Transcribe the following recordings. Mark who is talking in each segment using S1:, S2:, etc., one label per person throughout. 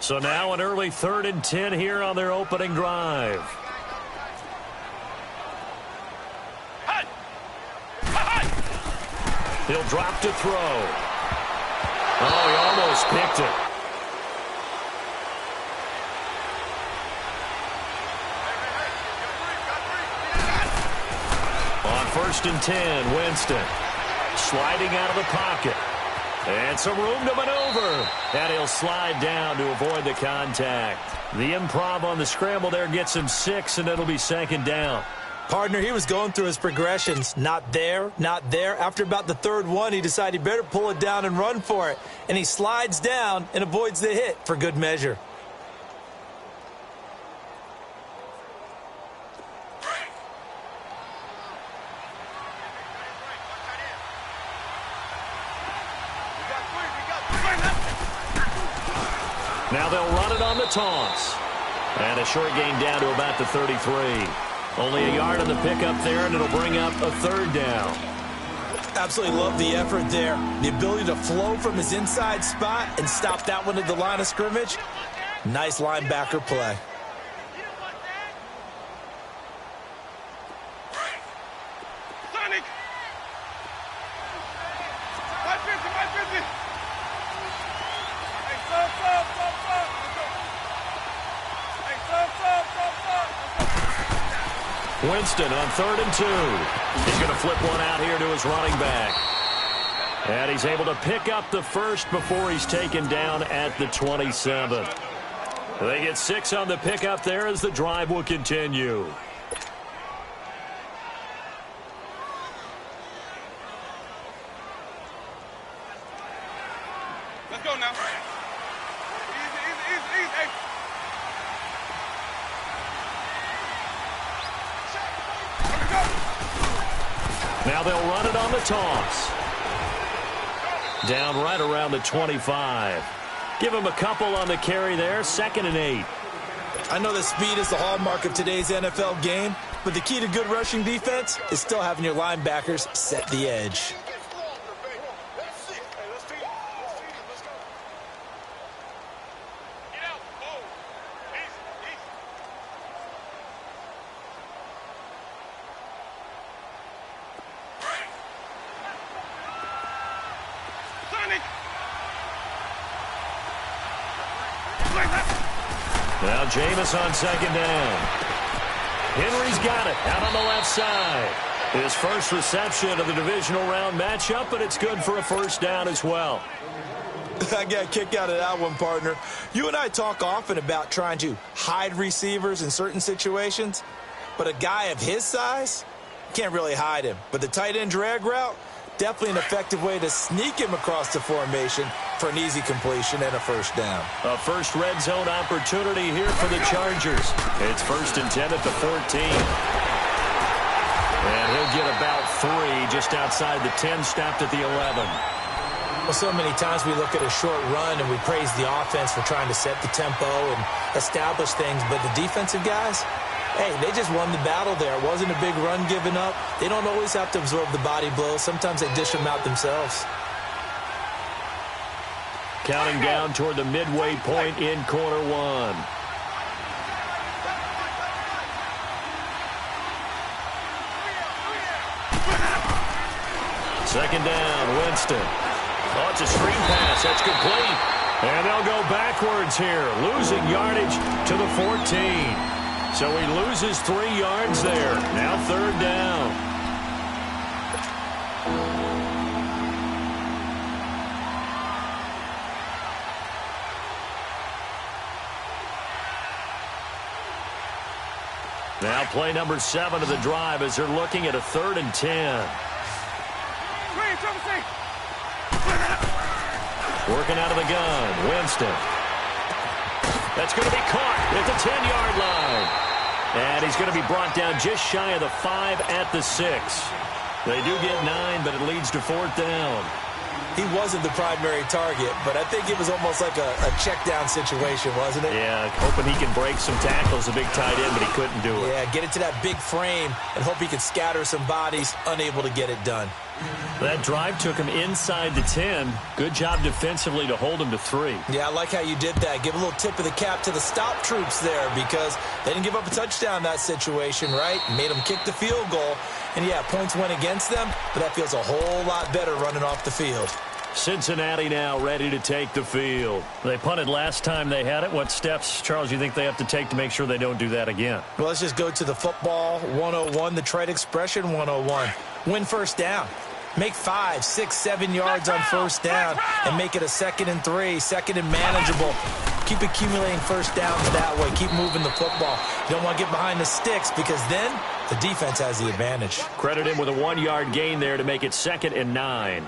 S1: So now an early 3rd and 10 here on their opening drive. He'll drop to throw. Oh, he almost picked it. On 1st and 10, Winston sliding out of the pocket. And some room to maneuver. And he'll slide down to avoid the contact. The improv on the scramble there gets him 6, and it'll be 2nd down.
S2: Partner, he was going through his progressions. Not there, not there. After about the 3rd one, he decided he better pull it down and run for it. And he slides down and avoids the hit for good measure.
S1: Now they'll run it on the toss. And a short gain down to about the 33. Only a yard on the pickup there, and it'll bring up a 3rd down.
S2: Absolutely love the effort there. The ability to flow from his inside spot and stop that one at the line of scrimmage. Nice linebacker play.
S1: Winston on 3rd and 2. He's going to flip one out here to his running back. And he's able to pick up the 1st before he's taken down at the 27. They get 6 on the pickup there as the drive will continue.
S3: Let's go now. Easy.
S1: Now they'll run it on the toss. Down right around the 25. Give him a couple on the carry there. 2nd and 8.
S2: I know that speed is the hallmark of today's NFL game, but the key to good rushing defense is still having your linebackers set the edge.
S1: Now Jameis on 2nd down. Henry's got it out on the left side. His first reception of the divisional round matchup, but it's good for a 1st down as well.
S2: I got a kick out of that one, partner. You and I talk often about trying to hide receivers in certain situations, but a guy of his size can't really hide him. But the tight end drag route, definitely an effective way to sneak him across the formation for an easy completion and a 1st down.
S1: A first red zone opportunity here for the Chargers. It's 1st and 10 at the 14. And he'll get about 3 just outside the 10, stopped at the 11.
S2: Well, so many times we look at a short run and we praise the offense for trying to set the tempo and establish things, but the defensive guys, hey, they just won the battle there. It wasn't a big run given up. They don't always have to absorb the body blows. Sometimes they dish them out themselves.
S1: Counting down toward the midway point in quarter 1. Second down, Winston. Oh, it's a screen pass. That's complete. And they'll go backwards here, losing yardage to the 14. So he loses 3 yards there. Now 3rd down. Now play number 7 of the drive as they're looking at a 3rd and 10. Working out of the gun, Winston. That's going to be caught at the 10-yard line. And he's going to be brought down just shy of the 5 at the 6. They do get 9, but it leads to 4th down.
S2: He wasn't the primary target, but I think it was almost like a check down situation, wasn't it?
S1: Yeah, hoping he can break some tackles, a big tight end, but he couldn't do it.
S2: Yeah, get it to that big frame and hope he could scatter some bodies, unable to get it done.
S1: That drive took him inside the 10. Good job defensively to hold him to 3.
S2: Yeah, I like how you did that. Give a little tip of the cap to the stop troops there because they didn't give up a touchdown in that situation, right? Made them kick the field goal. And, yeah, points went against them, but that feels a whole lot better running off the field. Cincinnati now ready to take the field.
S1: They punted last time they had it. What steps, Charles, you think they have to take to make sure they don't do that again?
S2: Well, let's just go to the football 101, the trade expression 101. Win first down. Make 5, 6, 7 yards on first down and make it a 2nd and 3, 2nd and manageable. Keep accumulating first downs that way. Keep moving the football. You don't want to get behind the sticks because then the defense has the advantage.
S1: Credit him with a 1-yard gain there to make it 2nd and 9.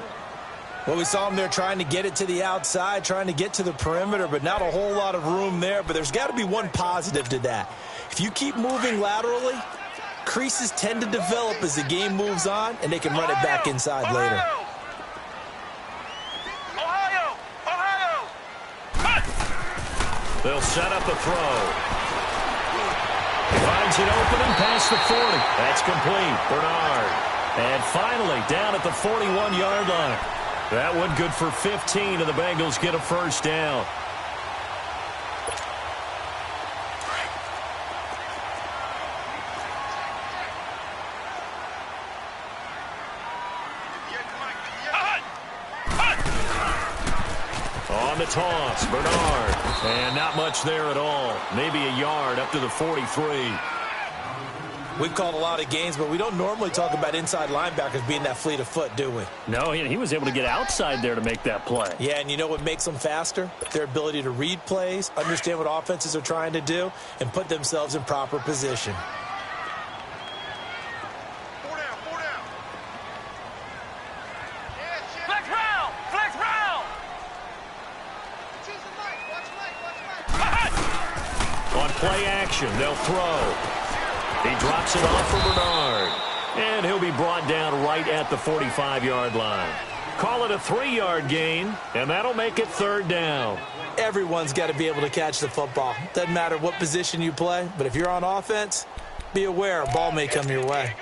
S2: Well, we saw him there trying to get it to the outside, trying to get to the perimeter, but not a whole lot of room there. But there's got to be one positive to that. If you keep moving laterally, creases tend to develop as the game moves on, and they can run it back inside later.
S1: They'll set up a throw. Finds it open and past the 40. That's complete. Bernard. And finally, down at the 41-yard line. That one good for 15, and the Bengals get a first down. On the toss, Bernard. And not much there at all. Maybe a yard up to the 43.
S2: We've called a lot of games, but we don't normally talk about inside linebackers being that fleet of foot, do we?
S1: No, he was able to get outside there to make that play.
S2: Yeah, and you know what makes them faster? Their ability to read plays, understand what offenses are trying to do, and put themselves in proper position.
S1: On play action, they'll throw. He drops it off for Bernard. And he'll be brought down right at the 45-yard line. Call it a 3-yard gain, and that'll make it 3rd down.
S2: Everyone's got to be able to catch the football. Doesn't matter what position you play, but if you're on offense, be aware a ball may come your way.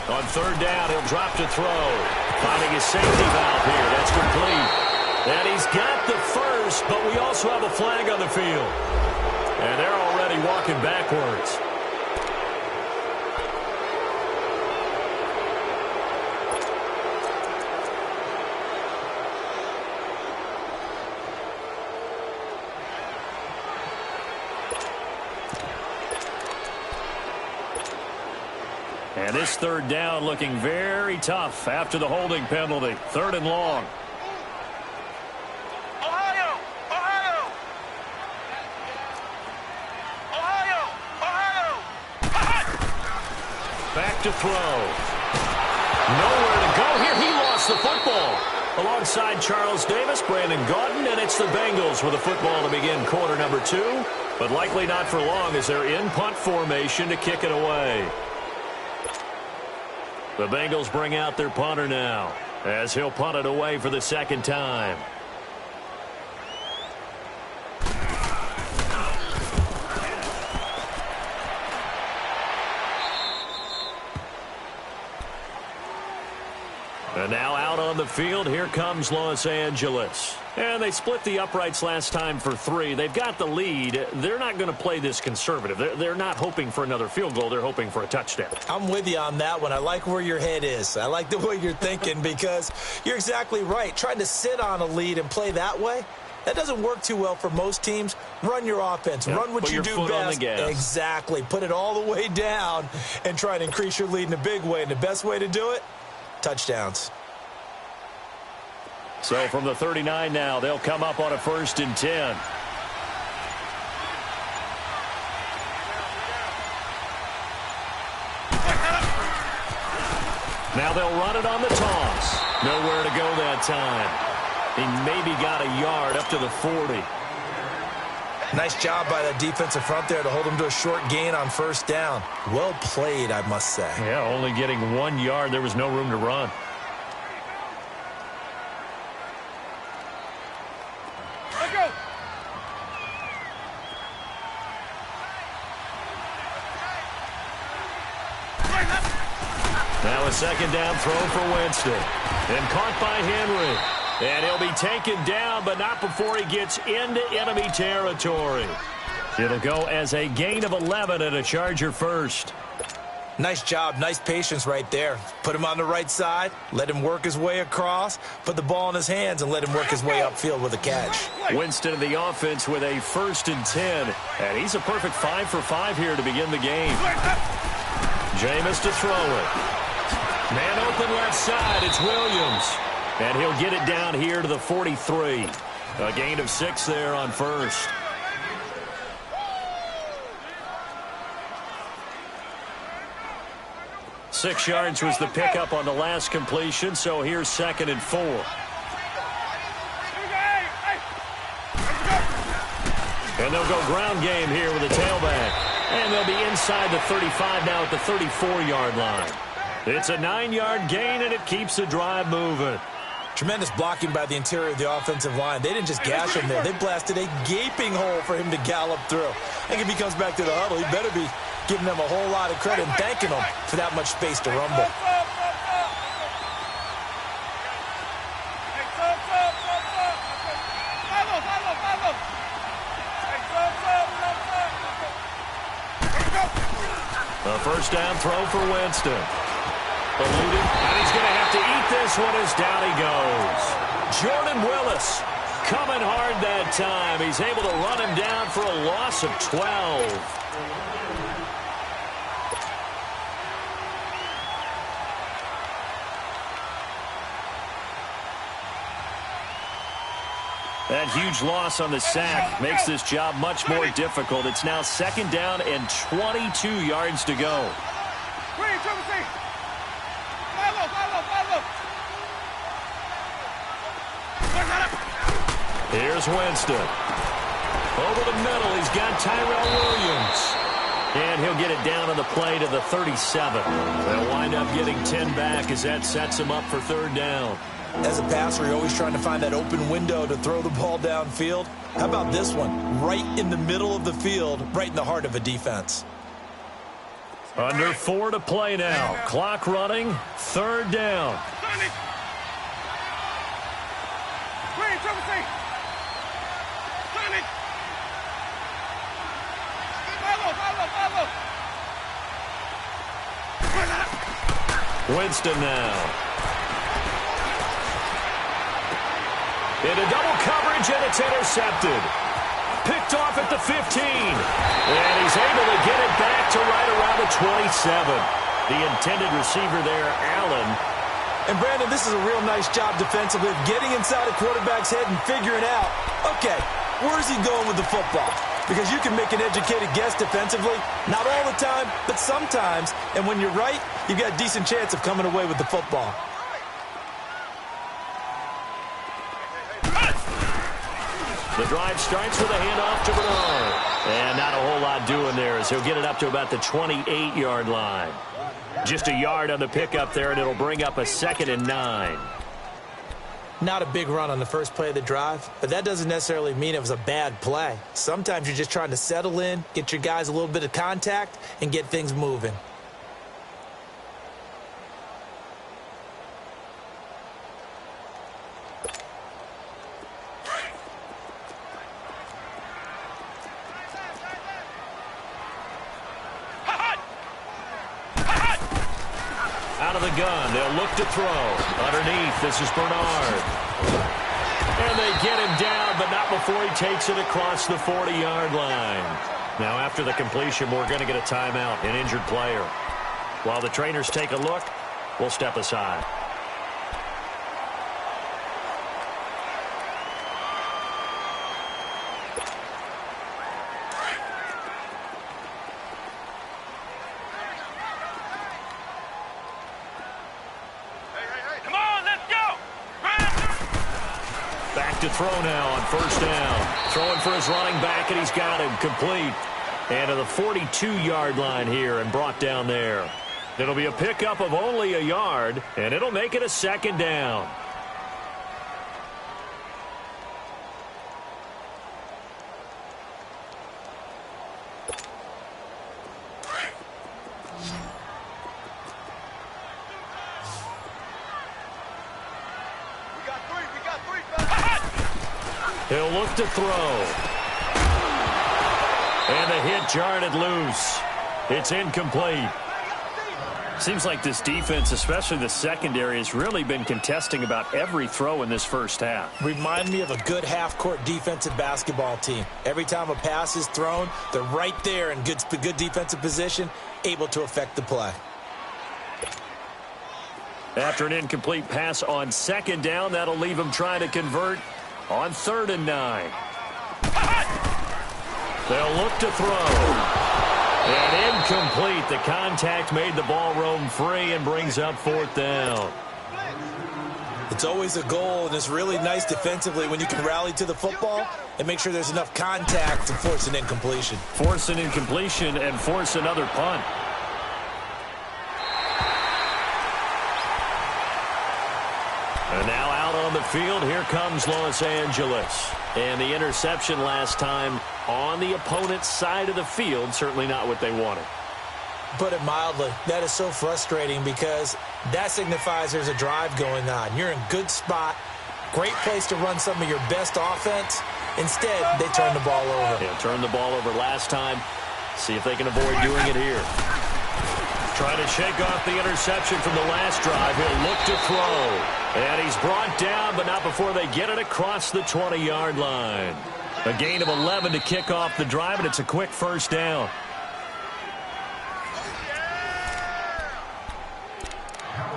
S1: On 3rd down, he'll drop to throw. Finding his safety valve here. That's complete. And he's got the first, but we also have a flag on the field. And they're already walking backwards. And this 3rd down looking very tough after the holding penalty. 3rd and long.
S3: Ohio!
S1: Back to throw. Nowhere to go here. He lost the football. Alongside Charles Davis, Brandon Gaudin, and it's the Bengals with a football to begin quarter number 2. But likely not for long as they're in punt formation to kick it away. The Bengals bring out their punter now as he'll punt it away for the 2nd time. And now out on the field, here comes Los Angeles. And they split the uprights last time for 3. They've got the lead. They're not going to play this conservative. They're not hoping for another field goal. They're hoping for a touchdown.
S2: I'm with you on that one. I like where your head is. I like the way you're thinking because you're exactly right. Trying to sit on a lead and play that way, that doesn't work too well for most teams. Run your offense.
S1: Yep.
S2: Run what you do best. Exactly. Put it all the way down and try to increase your lead in a big way. And the best way to do it, touchdowns.
S1: So from the 39 now, they'll come up on a 1st and 10. Now they'll run it on the toss. Nowhere to go that time. He maybe got a yard up to the 40.
S2: Nice job by that defensive front there to hold him to a short gain on first down. Well played, I must say.
S1: Yeah, only getting 1 yard. There was no room to run.
S3: Let's go.
S1: Now a second down throw for Winston. And caught by Henry. And he'll be taken down, but not before he gets into enemy territory. It'll go as a gain of 11 and a Charger first.
S2: Nice job, nice patience right there. Put him on the right side, let him work his way across, put the ball in his hands, and let him work his way upfield with a catch.
S1: Winston in the offense with a 1st and 10. And he's a perfect 5 for 5 here to begin the game. Jameis to throw it. Man open left side, it's Williams. And he'll get it down here to the 43. A gain of 6 there on first. Six yards was the pickup on the last completion, so here's 2nd and 4. And they'll go ground game here with a tailback. And they'll be inside the 35 now at the 34-yard line. It's a 9-yard gain, and it keeps the drive moving.
S2: Tremendous blocking by the interior of the offensive line. They didn't just gash him there. They blasted a gaping hole for him to gallop through. I think if he comes back to the huddle, he better be giving them a whole lot of credit and thanking them for that much space to rumble.
S1: A first down throw for Winston. Eluded, and he's going to have to eat this one as down he goes. Jordan Willis coming hard that time. He's able to run him down for a loss of 12. That huge loss on the sack makes this job much more difficult. It's now 2nd down and 22 yards to go. Here's Winston. Over the middle, he's got Tyrell Williams. And he'll get it down on the play to the 37. They'll wind up getting 10 back as that sets him up for 3rd down.
S2: As a passer, you're always trying to find that open window to throw the ball downfield. How about this one? Right in the middle of the field, right in the heart of a defense.
S1: Under 4 to play now. Clock running, 3rd down. Winston now. Into double coverage, and it's intercepted. Picked off at the 15. And he's able to get it back to right around the 27. The intended receiver there, Allen.
S2: And, Brandon, this is a real nice job defensively of getting inside a quarterback's head and figuring out, okay, where's he going with the football? Because you can make an educated guess defensively. Not all the time, but sometimes. And when you're right, you've got a decent chance of coming away with the football.
S1: The drive starts with a handoff to Bernard. And not a whole lot doing there as he'll get it up to about the 28-yard line. Just a yard on the pickup there, and it'll bring up a 2nd and 9.
S2: Not a big run on the first play of the drive, but that doesn't necessarily mean it was a bad play. Sometimes you're just trying to settle in, get your guys a little bit of contact, and get things moving.
S1: Out of the gun, they'll look to throw. Underneath, this is Bernard. And they get him down, but not before he takes it across the 40-yard line. Now, after the completion, we're going to get a timeout, an injured player. While the trainers take a look, we'll step aside. to throw now on first down. Throwing for his running back, and he's got him complete. And to the 42-yard line here and brought down there. It'll be a pickup of only a yard, and it'll make it a second down. He'll look to throw. And the hit jarred it loose. It's incomplete. Seems like this defense, especially the secondary, has really been contesting about every throw in this first half.
S2: Remind me of a good half-court defensive basketball team. Every time a pass is thrown, they're right there in good defensive position, able to affect the play.
S1: After an incomplete pass on second down, that'll leave him trying to convert on 3rd and 9. They'll look to throw. And incomplete. The contact made the ball roam free and brings up 4th down.
S2: It's always a goal, and it's really nice defensively when you can rally to the football and make sure there's enough contact to force an incompletion.
S1: Force an incompletion and force another punt. And now out on the field, here comes Los Angeles. And the interception last time on the opponent's side of the field, certainly not what they wanted.
S2: Put it mildly, that is so frustrating because that signifies there's a drive going on. You're in good spot, great place to run some of your best offense. Instead, they turn the ball over.
S1: Yeah, turned the ball over last time. See if they can avoid doing it here. Trying to shake off the interception from the last drive. He'll look to throw. And he's brought down, but not before they get it across the 20-yard line. A gain of 11 to kick off the drive, and it's a quick first down.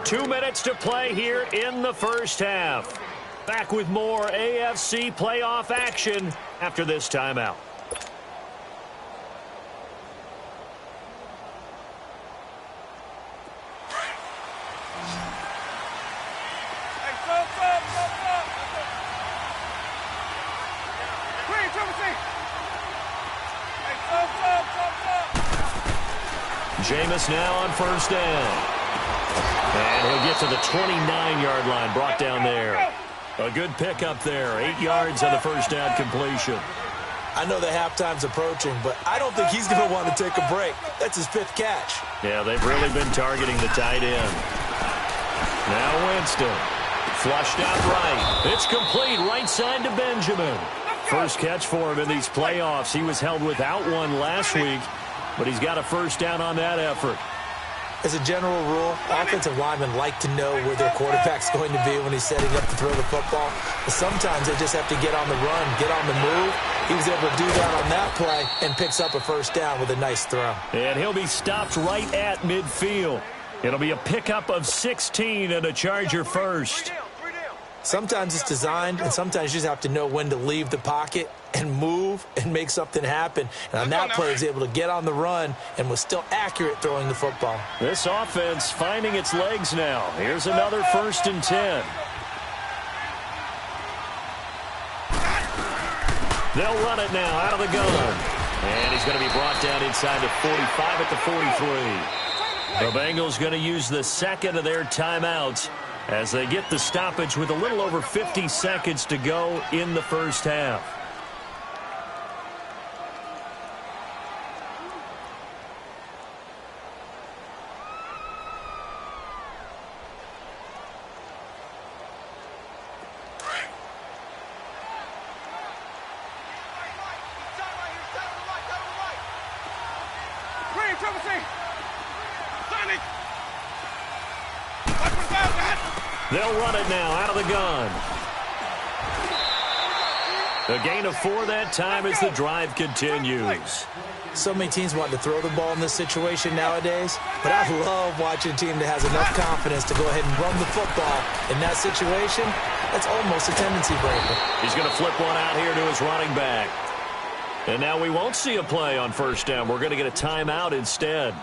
S1: Two minutes to play here in the first half. Back with more AFC playoff action after this timeout. Jameis now on first down. And he'll get to the 29-yard line, brought down there. A good pickup there, 8 yards on the first down completion.
S2: I know the halftime's approaching, but I don't think he's going to want to take a break. That's his 5th catch.
S1: Yeah, they've really been targeting the tight end. Now Winston. Flushed out right. It's complete, right side to Benjamin. First catch for him in these playoffs. He was held without one last week, but he's got a first down on that effort.
S2: As a general rule, offensive linemen like to know where their quarterback's going to be when he's setting up to throw the football. But sometimes they just have to get on the run, get on the move. He was able to do that on that play and picks up a first down with a nice throw.
S1: And he'll be stopped right at midfield. It'll be a pickup of 16 and a Charger first.
S2: Sometimes it's designed, and sometimes you just have to know when to leave the pocket and move and make something happen. And on that play, he was able to get on the run and was still accurate throwing the football.
S1: This offense finding its legs now. Here's another 1st and 10. They'll run it now out of the gun. And he's going to be brought down inside the 45 at the 43. The Bengals going to use the second of their timeouts as they get the stoppage with a little over 50 seconds to go in the first half. They'll run it now out of the gun. A gain of 4 that time as the drive continues.
S2: So many teams want to throw the ball in this situation nowadays, but I love watching a team that has enough confidence to go ahead and run the football. In that situation, that's almost a tendency breaker.
S1: He's going to flip one out here to his running back. And now we won't see a play on first down. We're going to get a timeout instead,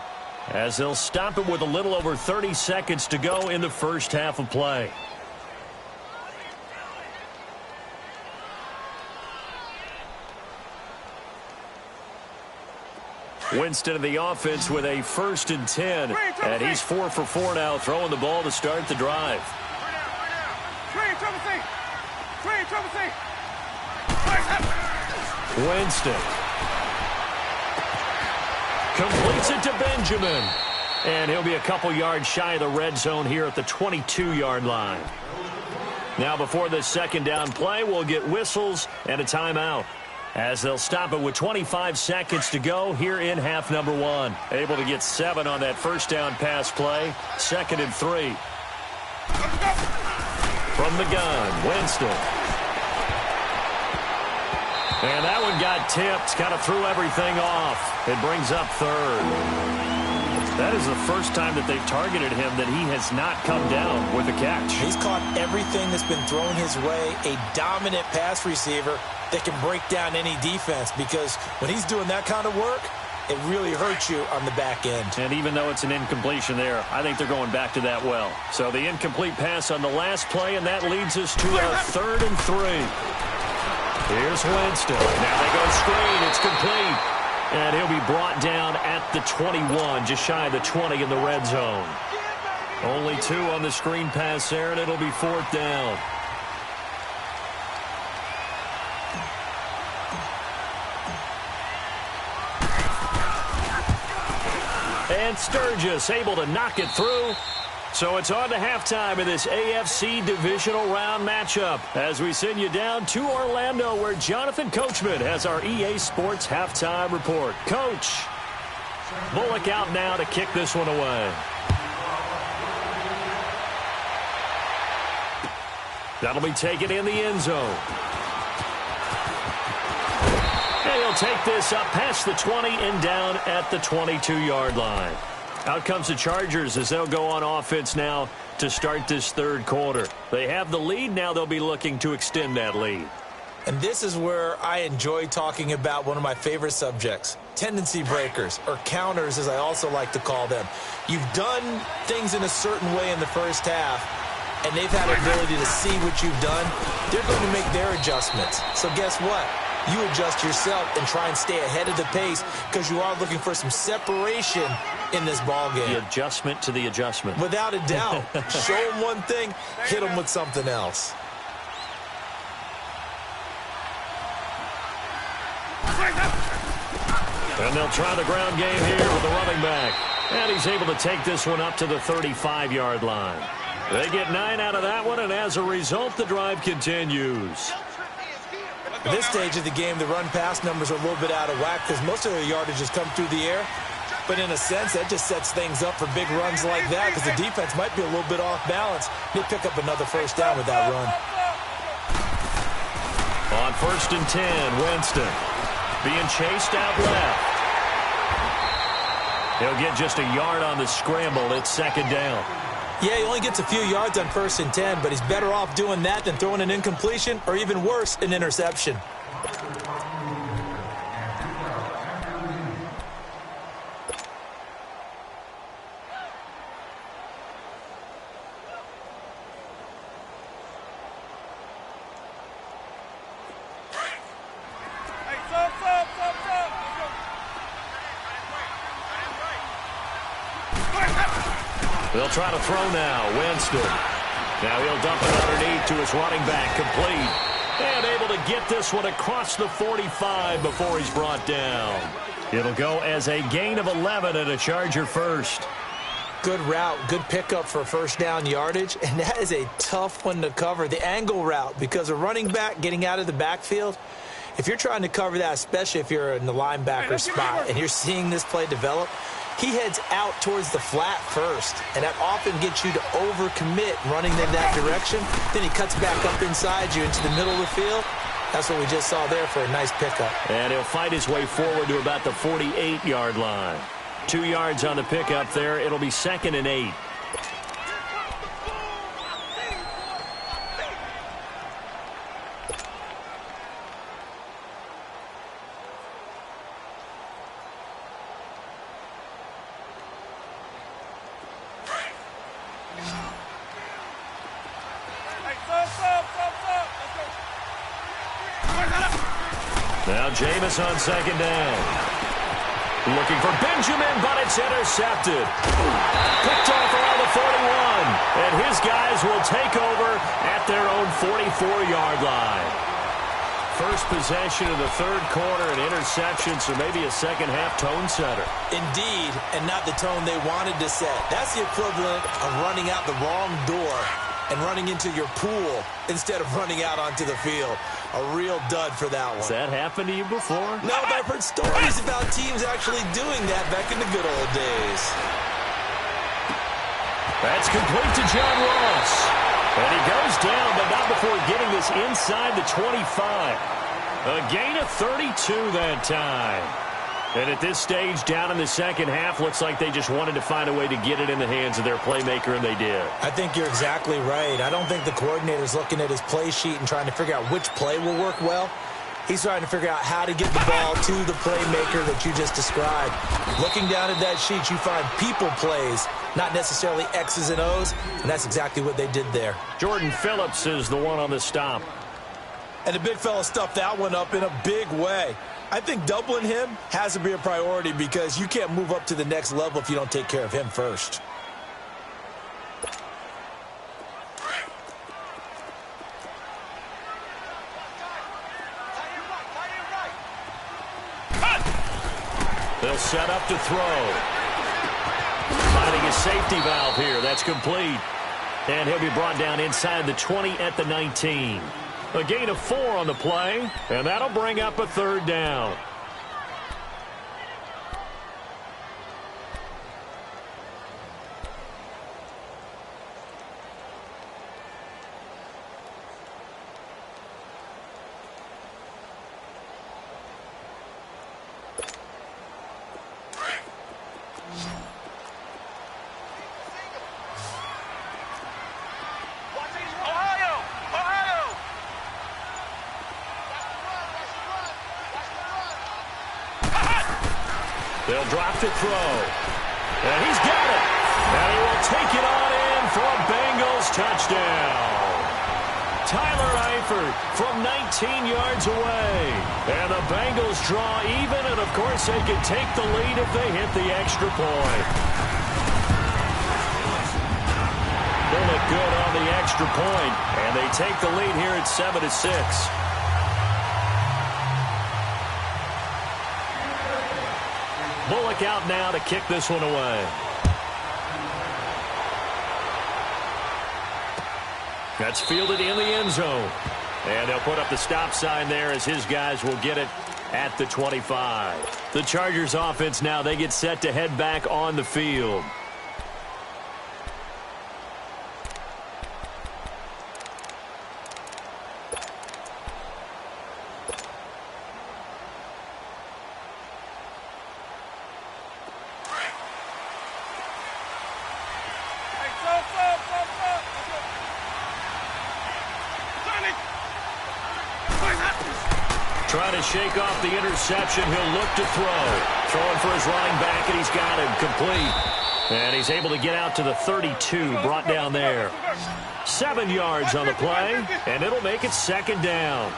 S1: as they'll stop it with a little over 30 seconds to go in the first half of play. Winston of the offense with a 1st and 10. And he's 4 for 4 now, throwing the ball to start the drive. Winston completes it to Benjamin. And he'll be a couple yards shy of the red zone here at the 22-yard line. Now before this second down play, we'll get whistles and a timeout, as they'll stop it with 25 seconds to go here in half number 1. Able to get 7 on that first down pass play. 2nd and 3. From the gun, Winston. And that one got tipped, kind of threw everything off. It brings up 3rd. That is the first time that they've targeted him that he has not come down with a catch. He's caught everything that's been thrown his way. A dominant pass receiver that can break down any defense, because when he's doing that kind of work, it really hurts you on the back end. And even though it's an incompletion there, I think they're going back to that well. So the incomplete pass on the last play, and that leads us to our 3rd and 3. Here's Winston. Now they go screen. It's complete. And he'll be brought down at the 21, just shy of the 20 in the red zone. Only 2 on the screen pass there, and it'll be 4th down. And Sturgis able to knock it through. So it's on to halftime in this AFC divisional round matchup as we send you down to Orlando, where Jonathan Coachman has our EA Sports halftime report. Coach, Bullock out now to kick this one away. That'll be taken in the end zone. And he'll take this up past the 20 and down at the 22-yard line. Out comes the Chargers as they'll go on offense now to start this 3rd quarter. They have the lead. Now they'll be looking to extend that lead. And this is where I enjoy talking about one of my favorite subjects, tendency breakers, or counters as I also like to call them. You've done things in a certain way in the first half, and they've had the ability to see what you've done. They're going to make their adjustments. So guess what? You adjust yourself and try and stay ahead of the pace, because you are looking for some separation in this ball game. The adjustment to the adjustment. Without a doubt. Show them one thing, hit them with something else. And they'll try the ground game here with the running back. And he's able to take this one up to the 35-yard line. They get 9 out of that one, and as a result, the drive continues. At this stage of the game, the run-pass numbers are a little bit out of whack because most of their yardage has come through the air. But in a sense, that just sets things up for big runs like that, because the defense might be a little bit off balance. They pick up another first down with that run. On 1st and 10, Winston being chased out left. He'll get just a yard on the scramble. It's 2nd down. Yeah, he only gets a few yards on 1st and 10, but he's better off doing that than throwing an incompletion, or even worse, an interception. They'll try to throw now. Winston. Now he'll dump it underneath to his running back. Complete. And able to get this one across the 45 before he's brought down. It'll go as a gain of 11 and a Charger first. Good route. Good pickup for first down yardage. And that is a tough one to cover. The angle route, because a running back getting out of the backfield, if you're trying to cover that, especially if you're in the linebacker spot and you're seeing this play develop, he heads out towards the flat first, and that often gets you to overcommit running in that direction. Then he cuts back up inside you into the middle of the field. That's what we just saw there for a nice pickup. And he'll fight his way forward to about the 48-yard line. 2 yards on the pickup there. It'll be 2nd and 8. Now Jameis on 2nd down. Looking for Benjamin, but it's intercepted. Picked off around the 41. And his guys will take over at their own 44-yard line. First possession of the third quarter, an interception, so maybe a second-half tone setter.
S2: Indeed, and not the tone they wanted to set. That's the equivalent of running out the wrong door and running into your pool instead of running out onto the field. A real dud for that one.
S1: Has that happened to you before?
S2: No, but I've heard stories about teams actually doing that back in the good old days.
S1: That's complete to John Ross. And he goes down, but not before getting this inside the 25. A gain of 32 that time. And at this stage, down in the second half, looks like they just wanted to find a way to get it in the hands of their playmaker, and they did.
S2: I think you're exactly right. I don't think the coordinator's looking at his play sheet and trying to figure out which play will work well. He's trying to figure out how to get the ball to the playmaker that you just described. Looking down at that sheet, you find people plays, not necessarily X's and O's, and that's exactly what they did there.
S1: Jordan Phillips is the one on the stop.
S2: And the big fella stuffed that one up in a big way. I think doubling him has to be a priority because you can't move up to the next level if you don't take care of him first.
S1: They'll set up to throw. Finding a safety valve here. That's complete. And he'll be brought down inside the 20 at the 19. A gain of 4 on the play, and that'll bring up a third down. They'll drop to throw. And he's got it. And he will take it on in for a Bengals touchdown. Tyler Eifert from 19 yards away. And the Bengals draw even, and of course they can take the lead if they hit the extra point. They'll look good on the extra point, and they take the lead here at 7-6. Bullock out now to kick this one away. That's fielded in the end zone. And they'll put up the stop sign there as his guys will get it at the 25. The Chargers offense now, they get set to head back on the field. Trying to shake off the interception. He'll look to throw. Throwing for his running back, and he's got him complete. And he's able to get out to the 32, brought down there. 7 yards on the play, and it'll make it second down.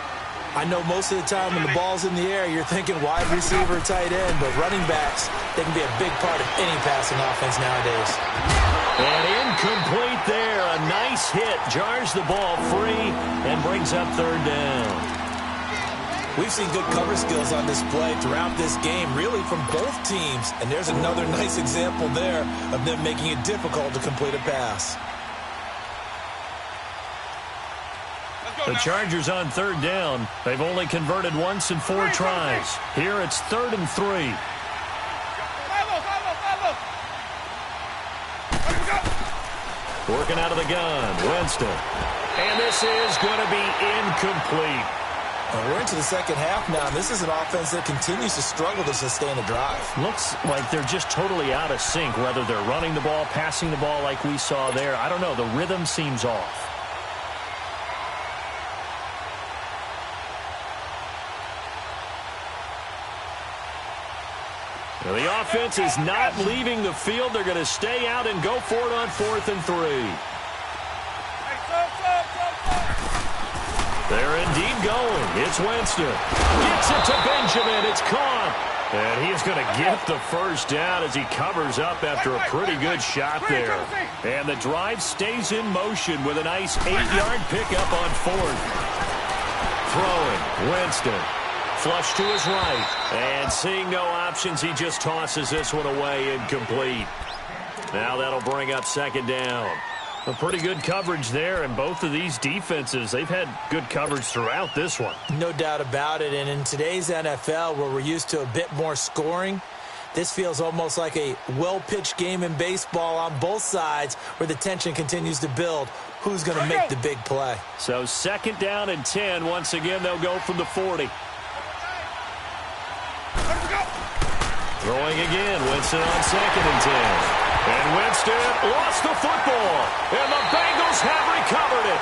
S2: I know most of the time when the ball's in the air, you're thinking wide receiver, tight end, but running backs, they can be a big part of any passing offense nowadays.
S1: And incomplete there. A nice hit. Jars the ball free and brings up third down.
S2: We've seen good cover skills on display throughout this game, really from both teams. And there's another nice example there of them making it difficult to complete a pass.
S1: The Chargers on third down. They've only converted once in 4 tries. Here it's 3rd and 3. Working out of the gun, Winston. And this is going to be incomplete.
S2: And we're into the second half now, and this is an offense that continues to struggle to sustain a drive.
S1: Looks like they're just totally out of sync, whether they're running the ball, passing the ball like we saw there. I don't know. The rhythm seems off. Well, the offense is not leaving the field. They're going to stay out and go for it on 4th and 3. They're indeed going. It's Winston. Gets it to Benjamin. It's caught. And he is going to get the first down as he covers up after a pretty good shot there. And the drive stays in motion with a nice 8-yard pickup on fourth. Throwing, Winston. Flush to his right. And seeing no options, he just tosses this one away incomplete. Now that'll bring up second down. A pretty good coverage there, and both of these defenses, they've had good coverage throughout this one.
S2: No doubt about it, and in today's NFL, where we're used to a bit more scoring, this feels almost like a well-pitched game in baseball on both sides where the tension continues to build. Who's going to make the big play?
S1: So second down and 10. Once again, they'll go from the 40. Throwing again, Winston on second and 10. And Winston lost the football, and the Bengals have recovered it.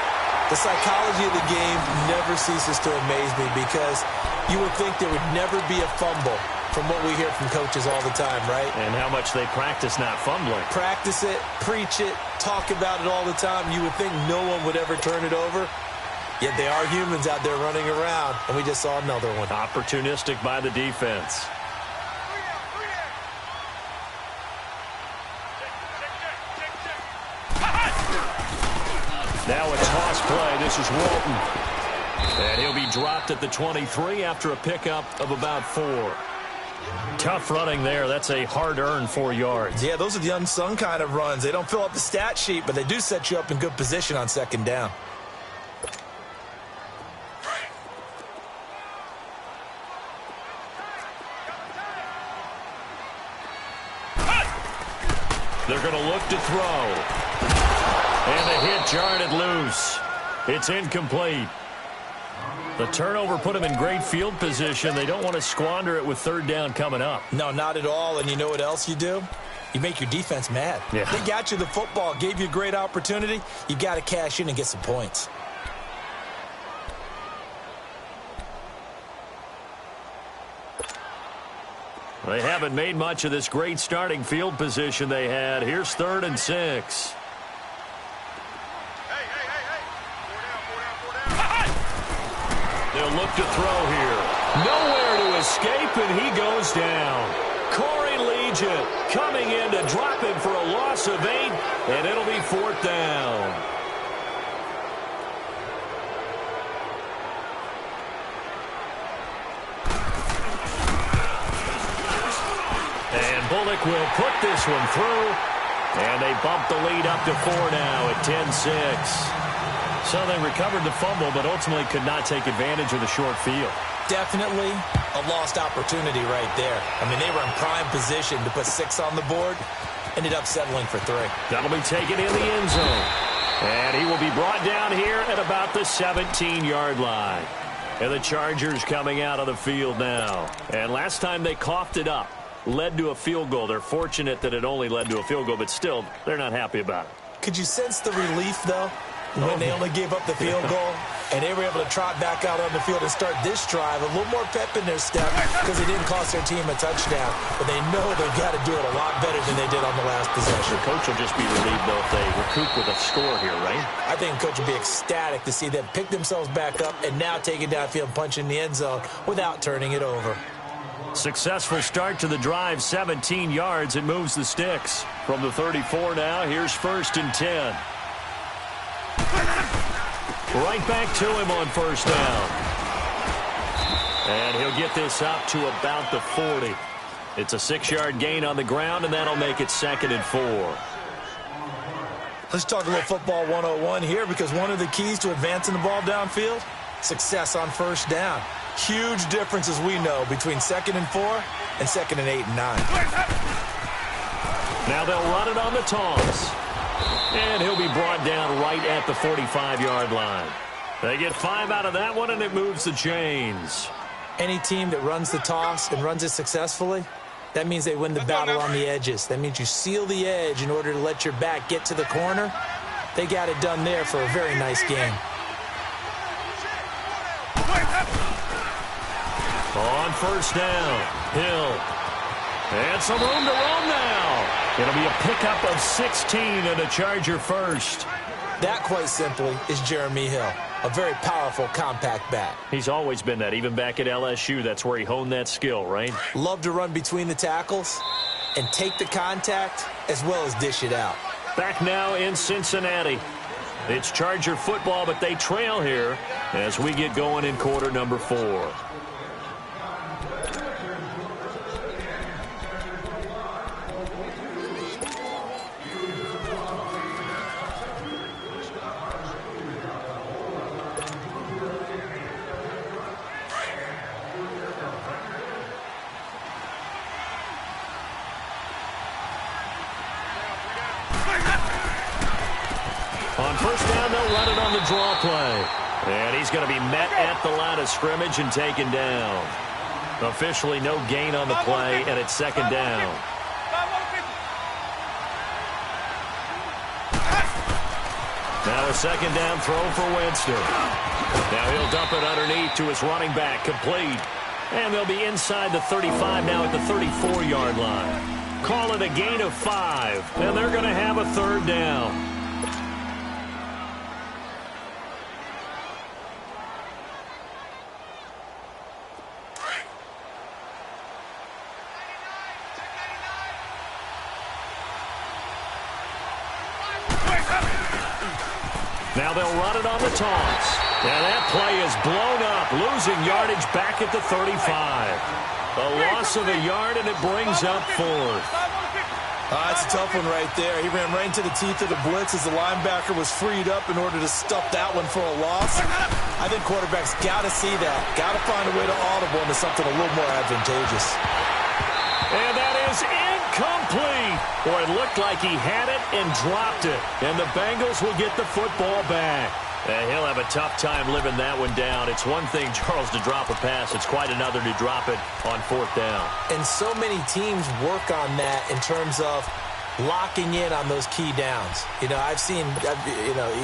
S2: The psychology of the game never ceases to amaze me because you would think there would never be a fumble from what we hear from coaches all the time, right?
S1: And how much they practice not fumbling.
S2: Practice it, preach it, talk about it all the time. You would think no one would ever turn it over. Yet they are humans out there running around, and we just saw another one.
S1: Opportunistic by the defense. Now a toss play. This is Walton. And he'll be dropped at the 23 after a pickup of about 4. Tough running there. That's a hard-earned 4 yards.
S2: Yeah, those are the unsung kind of runs. They don't fill up the stat sheet, but they do set you up in good position on second down.
S1: They're going to look to throw. And the hit jarred it loose. It's incomplete. The turnover put them in great field position. They don't want to squander it with third down coming up.
S2: No, not at all. And you know what else you do? You make your defense mad.
S1: Yeah.
S2: They got you the football, gave you a great opportunity. You got to cash in and get some points.
S1: They haven't made much of this great starting field position they had. Here's 3rd and 6. They'll look to throw here. Nowhere to escape, and he goes down. Corey Legion coming in to drop him for a loss of 8, and it'll be 4th down. And Bullock will put this one through, and they bump the lead up to 4 now at 10-6. So they recovered the fumble, but ultimately could not take advantage of the short field.
S2: Definitely a lost opportunity right there. I mean, they were in prime position to put 6 on the board. Ended up settling for 3.
S1: That'll be taken in the end zone. And he will be brought down here at about the 17-yard line. And the Chargers coming out of the field now. And last time they coughed it up, led to a field goal. They're fortunate that it only led to a field goal, but still, they're not happy about it.
S2: Could you sense the relief, though, when they only gave up the field goal and they were able to trot back out on the field and start this drive? A little more pep in their step because it didn't cost their team a touchdown, but they know they've got to do it a lot better than they did on the last possession.
S1: The coach will just be relieved, though, if they recoup with a score here, right?
S2: I think the coach will be ecstatic to see them pick themselves back up and now take it downfield, punch in the end zone without turning it over.
S1: Successful start to the drive, 17 yards. It moves the sticks. From the 34 now, here's 1st and 10. Right back to him on 1st down. And he'll get this up to about the 40. It's a 6-yard gain on the ground, and that'll make it 2nd and 4.
S2: Let's talk a little football 101 here, because one of the keys to advancing the ball downfield, success on 1st down. Huge difference, as we know, between 2nd and 4 and 2nd and 8 and 9.
S1: Now they'll run it on the toss. And he'll be brought down right at the 45-yard line. They get 5 out of that one, and it moves the chains.
S2: Any team that runs the toss and runs it successfully, that means they win the battle on the edges. That means you seal the edge in order to let your back get to the corner. They got it done there for a very nice game.
S1: On 1st down, Hill. And some room to roam now. It'll be a pickup of 16 and a Charger first.
S2: That, quite simply, is Jeremy Hill. A very powerful, compact back.
S1: He's always been that. Even back at LSU, that's where he honed that skill, right?
S2: Love to run between the tackles and take the contact as well as dish it out.
S1: Back now in Cincinnati. It's Charger football, but they trail here as we get going in quarter number 4. On first down, they'll run it on the draw play. And he's going to be met at the line of scrimmage and taken down. Officially no gain on the play, and it's second down. Now a second down throw for Winston. Now he'll dump it underneath to his running back, complete. And they'll be inside the 35 now at the 34-yard line. Call it a gain of 5, and they're going to have a third down. Now they'll run it on the toss. And that play is blown up, losing yardage back at the 35. A loss of a yard, and it brings up 4th.
S2: That's a tough one right there. He ran right into the teeth of the blitz as the linebacker was freed up in order to stuff that one for a loss. I think quarterbacks got to see that. Got to find a way to audible into something a little more advantageous.
S1: And that is incomplete. Boy, it looked like he had it and dropped it. And the Bengals will get the football back. And he'll have a tough time living that one down. It's one thing, Charles, to drop a pass. It's quite another to drop it on 4th down.
S2: And so many teams work on that in terms of locking in on those key downs. You know,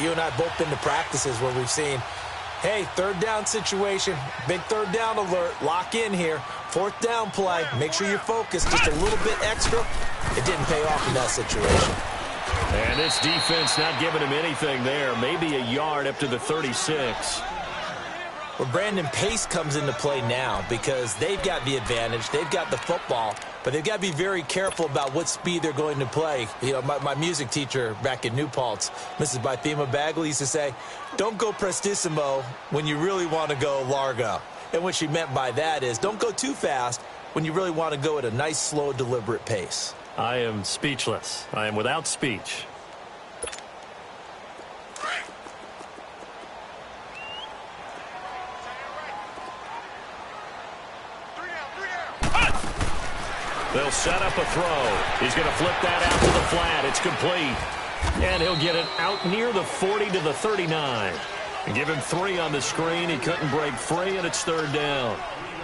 S2: you and I both been to practices where we've seen, hey, 3rd down situation, big 3rd down alert, lock in here. 4th down play, make sure you're focused just a little bit extra. It didn't pay off in that situation.
S1: And this defense not giving him anything there. Maybe a yard up to the 36.
S2: Well, Brandon, pace comes into play now because they've got the advantage. They've got the football, but they've got to be very careful about what speed they're going to play. You know, my music teacher back in New Paltz, Mrs. Bythema Bagley, used to say, don't go prestissimo when you really want to go largo. And what she meant by that is don't go too fast when you really want to go at a nice, slow, deliberate pace.
S1: I am speechless. I am without speech. They'll set up a throw. He's going to flip that out to the flat. It's complete. And he'll get it out near the 40 to the 39. And give him 3 on the screen. He couldn't break free, and it's 3rd down.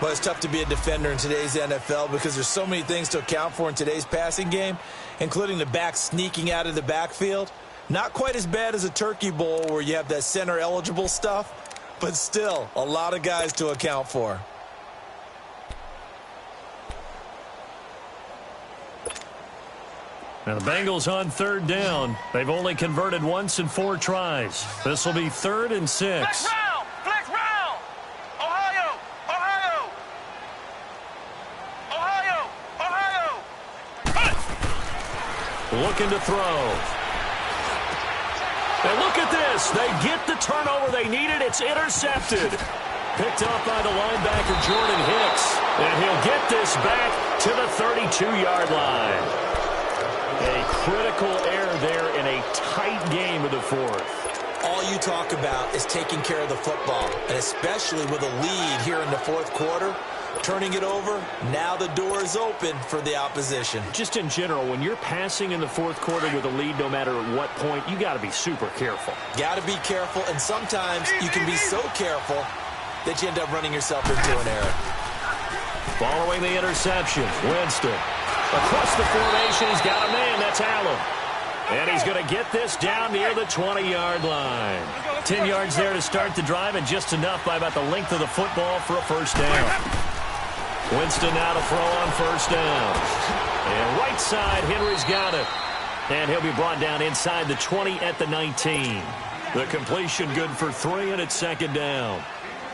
S2: Well, it's tough to be a defender in today's NFL because there's so many things to account for in today's passing game, including the back sneaking out of the backfield. Not quite as bad as a turkey bowl where you have that center-eligible stuff, but still a lot of guys to account for.
S1: Now the Bengals on 3rd down. They've only converted once in 4 tries. This will be 3rd and 6.
S3: Flex round! Ohio! Ohio! Ohio! Ohio!
S1: Looking to throw. And look at this. They get the turnover they needed. It's intercepted. Picked up by the linebacker, Jordan Hicks. And he'll get this back to the 32-yard line. A critical error there in a tight game of the 4th.
S2: All you talk about is taking care of the football, and especially with a lead here in the 4th quarter, turning it over, now the door is open for the opposition.
S1: Just in general, when you're passing in the 4th quarter with a lead, no matter at what point, you got to be super careful.
S2: Got to be careful, and sometimes you can be so careful that you end up running yourself into an error.
S1: Following the interception, Winston. Across the formation, he's got a man. That's Allen. And he's going to get this down near the 20-yard line. 10 yards there to start the drive, and just enough by about the length of the football for a first down. Winston now to throw on first down. And right side, Henry's got it. And he'll be brought down inside the 20 at the 19. The completion good for 3, and it's second down.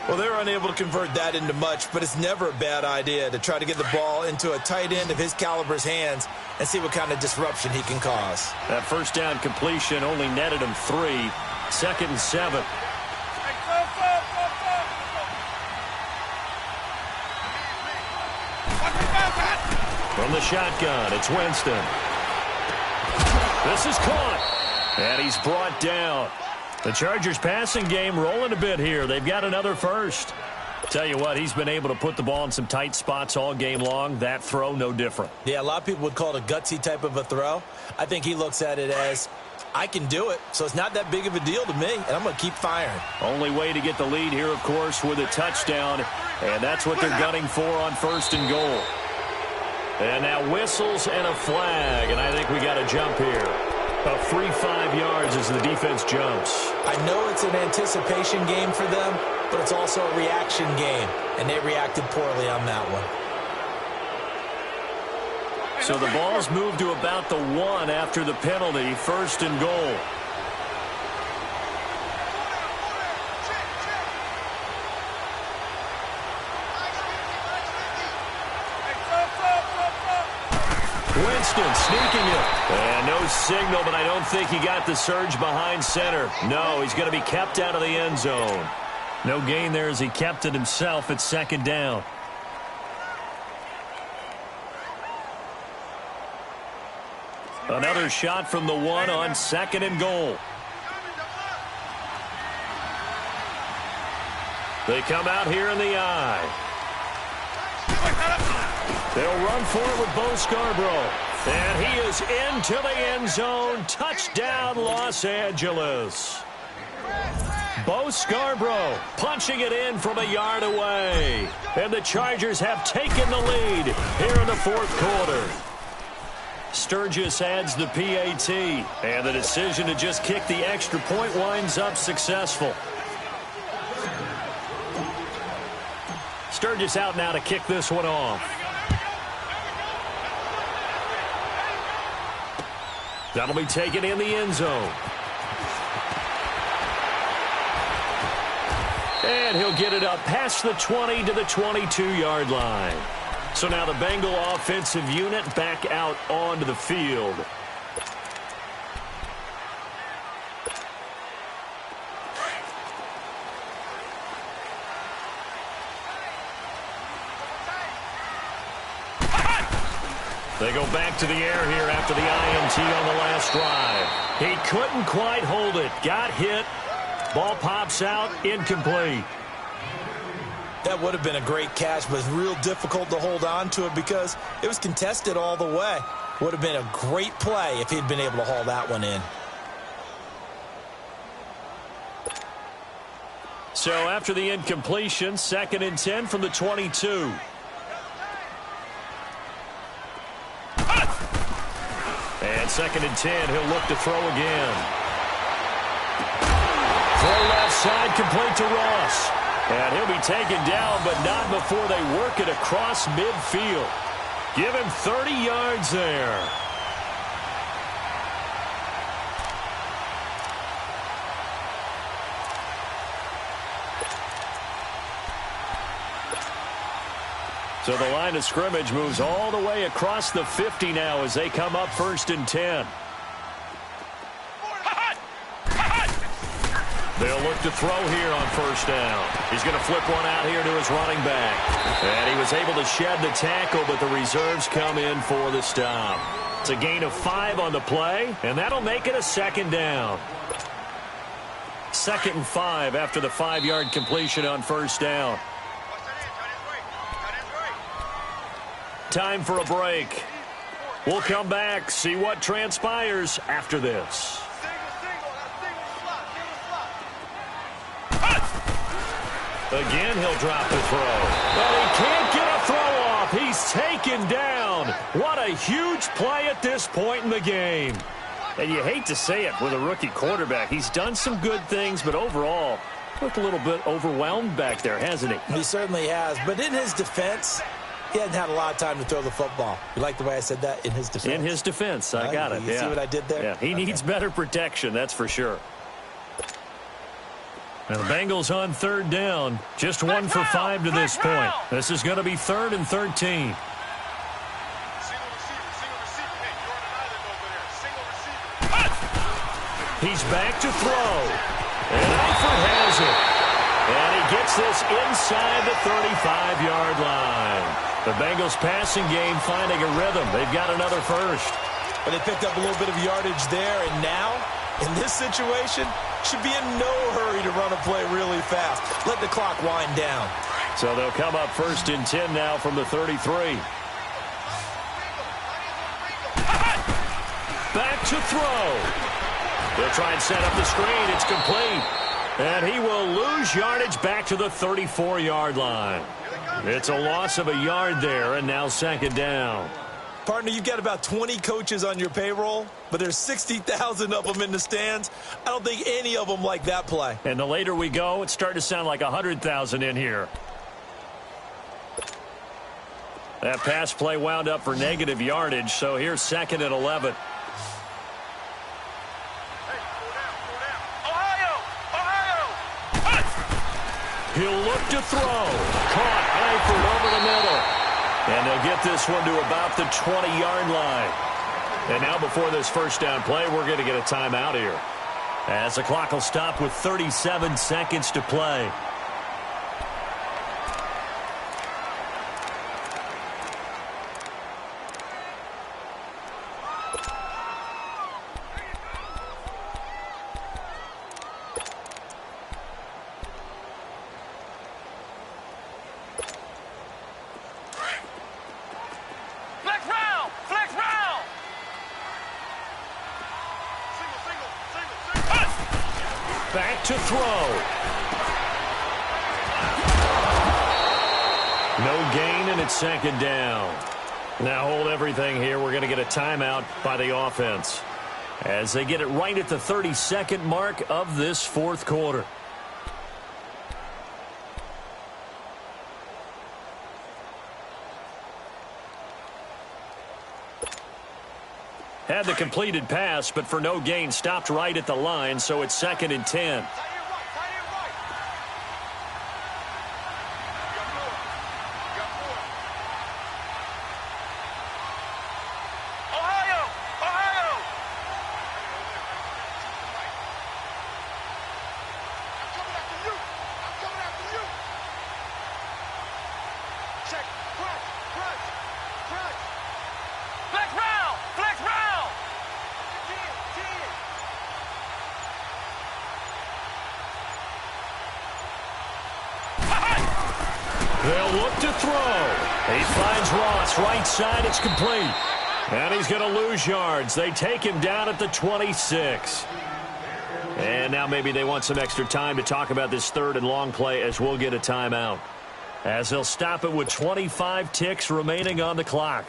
S2: Well, they were unable to convert that into much, but it's never a bad idea to try to get the ball into a tight end of his caliber's hands and see what kind of disruption he can cause.
S1: That first down completion only netted him 3. Second and 7. From the shotgun, it's Winston. This is caught, and he's brought down. The Chargers passing game rolling a bit here. They've got another first. Tell you what, he's been able to put the ball in some tight spots all game long. That throw, no different.
S2: Yeah, a lot of people would call it a gutsy type of a throw. I think he looks at it as, I can do it, so it's not that big of a deal to me, and I'm going to keep firing.
S1: Only way to get the lead here, of course, with a touchdown, and that's what they're gunning for on first and goal. And now whistles and a flag, and I think we got a jump here. A free 5 yards as the defense jumps.
S2: I know it's an anticipation game for them, but it's also a reaction game, and they reacted poorly on that one.
S1: So the ball's moved to about the 1 after the penalty, first and goal. Winston sneaking it. And no signal, but I don't think he got the surge behind center. No, he's going to be kept out of the end zone. No gain there as he kept it himself at second down. Another shot from the 1 on second and goal. They come out here in the eye. They'll run for it with Bo Scarborough. And he is into the end zone. Touchdown, Los Angeles. Bo Scarborough punching it in from a yard away. And the Chargers have taken the lead here in the fourth quarter. Sturgis adds the PAT. And the decision to just kick the extra point winds up successful. Sturgis out now to kick this one off. That'll be taken in the end zone. And he'll get it up past the 20 to the 22-yard line. So now the Bengal offensive unit back out onto the field. They go back to the air here after the INT on the last drive. He couldn't quite hold it. Got hit. Ball pops out. Incomplete.
S2: That would have been a great catch, but it's real difficult to hold on to it because it was contested all the way. Would have been a great play if he'd been able to haul that one in.
S1: So after the incompletion, second and 10 from the 22. And second and 10, he'll look to throw again. Throw left side, complete to Ross. And he'll be taken down, but not before they work it across midfield. Give him 30 yards there. So the line of scrimmage moves all the way across the 50 now as they come up first and 10. They'll look to throw here on first down. He's going to flip one out here to his running back. And he was able to shed the tackle, but the reserves come in for the stop. It's a gain of 5 on the play, and that'll make it a second down. Second and 5 after the 5-yard completion on first down. Time for a break. We'll come back, see what transpires after this. Again, he'll drop the throw. But he can't get a throw off. He's taken down. What a huge play at this point in the game. And you hate to say it with a rookie quarterback. He's done some good things, but overall, looked a little bit overwhelmed back there, hasn't he?
S2: He certainly has. But in his defense, He hadn't had a lot of time to throw the football. You like the way I said that? In his defense.
S1: In his defense. I got it.
S2: You see what I did there?
S1: Yeah, he needs better protection, that's for sure. And the Bengals on third down. Just 1 for 5 to this point. This is going to be 3rd and 13. He's back to throw. And Alford has it. And he gets this inside the 35-yard line. The Bengals passing game finding a rhythm. They've got another first.
S2: But they picked up a little bit of yardage there, and now, in this situation, should be in no hurry to run a play really fast. Let the clock wind down.
S1: So they'll come up 1st and 10 now from the 33. Back to throw. They'll try and set up the screen. It's complete. And he will lose yardage back to the 34-yard line. It's a loss of a yard there, and now 2nd down.
S2: Partner, you've got about 20 coaches on your payroll, but there's 60,000 of them in the stands. I don't think any of them like that play.
S1: And the later we go, it's starting to sound like 100,000 in here. That pass play wound up for negative yardage, so here's 2nd and 11. He'll look to throw. Caught Eifert over the middle. And they'll get this one to about the 20-yard line. And now before this first down play, we're going to get a timeout here, as the clock will stop with 37 seconds to play. Back to throw. No gain, and it's 2nd down. Now hold everything here. We're going to get a timeout by the offense, as they get it right at the 32nd mark of this 4th quarter. Had the completed pass, but for no gain, stopped right at the line, so it's 2nd and 10. They'll look to throw. He finds Ross right side. It's complete. And he's going to lose yards. They take him down at the 26. And now maybe they want some extra time to talk about this 3rd and long play, as we'll get a timeout, as they'll stop it with 25 ticks remaining on the clock.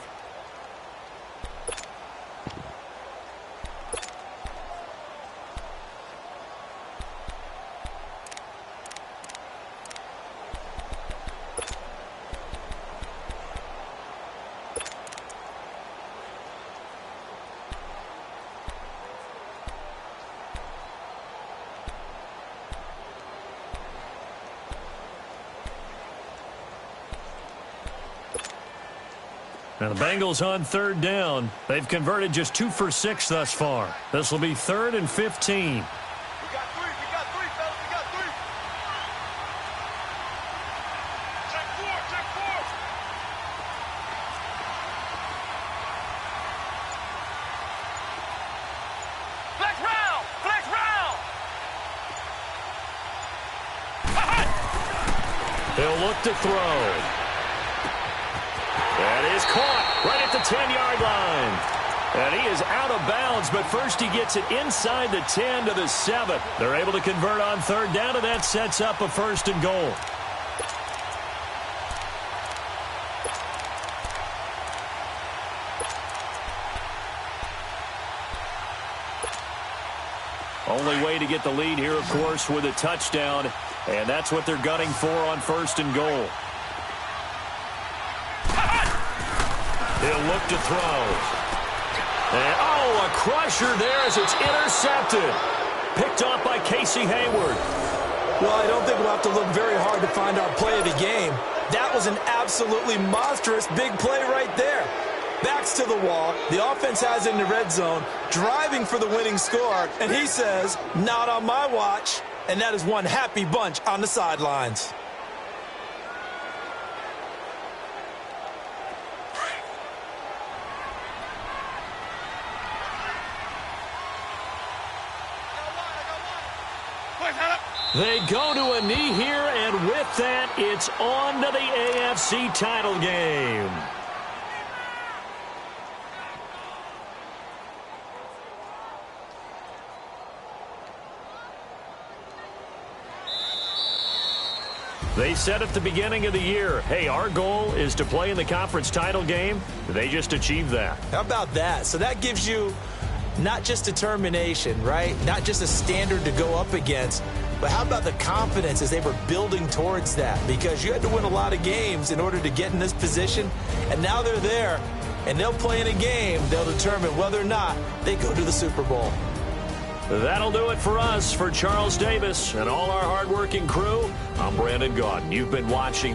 S1: Now the Bengals on 3rd down. They've converted just 2 for 6 thus far. This will be 3rd and 15.
S3: We got 3, fellas, we got 3. Check 4. Flex round.
S1: He'll look to throw. That is caught right at the 10-yard line. And he is out of bounds, but first he gets it inside the 10 to the 7. They're able to convert on 3rd down, and that sets up a 1st and goal. Only way to get the lead here, of course, with a touchdown, and that's what they're gunning for on 1st and goal. He'll look to throw. And, oh, a crusher there as it's intercepted. Picked off by Casey Hayward.
S2: Well, I don't think we'll have to look very hard to find our play of the game. That was an absolutely monstrous big play right there. Backs to the wall. The offense has it in the red zone, driving for the winning score. And he says, not on my watch. And that is one happy bunch on the sidelines.
S1: They go to a knee here, and with that, it's on to the AFC title game. They said at the beginning of the year, hey, our goal is to play in the conference title game. They just achieved that.
S2: How about that? So that gives you not just determination, right? Not just a standard to go up against, but how about the confidence as they were building towards that? Because you had to win a lot of games in order to get in this position, and now they're there, and they'll play in a game. They'll determine whether or not they go to the Super Bowl.
S1: That'll do it for us. For Charles Davis and all our hardworking crew, I'm Brandon Gaudin. You've been watching.